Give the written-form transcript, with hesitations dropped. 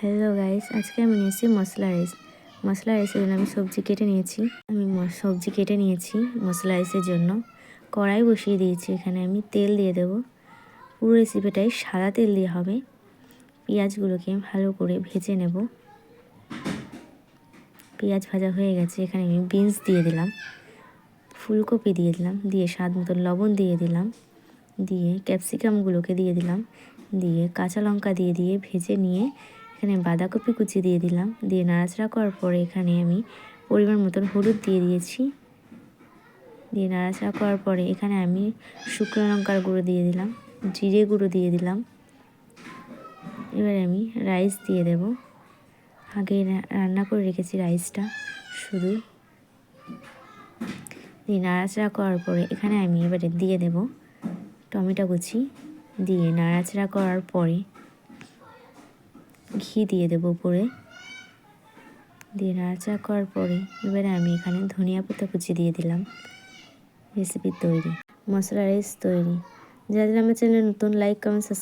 Hello guys, আজকে আমি নিয়েছি মশলা রাইসের জন্য আমি সবজি কেটে নিয়েছি। মশলা রাইসের জন্য কড়াই বসিয়ে দিয়েছি। এখানে আমি তেল দিয়ে দেব। পুরো রেসিপিটাই সাদা তেল দিয়ে হবে। পেঁয়াজগুলোকে ভালো করে ভেজে নেব। পেঁয়াজ ভাজা হয়ে গেছে। এখানে আমি বিনস দিয়ে দিলাম, ফুলকপি দিয়ে দিলাম, দিয়ে স্বাদ মতো লবণ দিয়ে দিলাম, দিয়ে ক্যাপসিকামগুলোকে দিয়ে দিলাম, দিয়ে কাঁচা লঙ্কা দিয়ে ভেজে নিয়ে এখানে বাঁধাকপি কুচি দিয়ে দিলাম, দিয়ে নাড়াচাড়া করার পরে এখানে আমি পরিমাণ মতন হলুদ দিয়ে দিয়েছি। দিয়ে নাড়াচাড়া করার পরে এখানে আমি শুকনো লঙ্কার গুঁড়ো দিয়ে দিলাম, জিরে গুঁড়ো দিয়ে দিলাম। এবারে আমি রাইস দিয়ে দেব। আগে রান্না করে রেখেছি রাইসটা শুধু। দিয়ে নাড়াচাড়া করার পরে এখানে আমি এবারে দিয়ে দেব টমেটো কুচি, দিয়ে নাড়াচাড়া করার পরে ঘি দিয়ে দেবো উপরে। দিয়ে নাড়াচাড়া করার পরে এবারে আমি এখানে ধনিয়া পাতা কুচি দিয়ে দিলাম। রেসিপি তৈরি, মশলা রাইস তৈরি। যারা আমার চ্যানেলে নতুন, লাইক কমেন্ট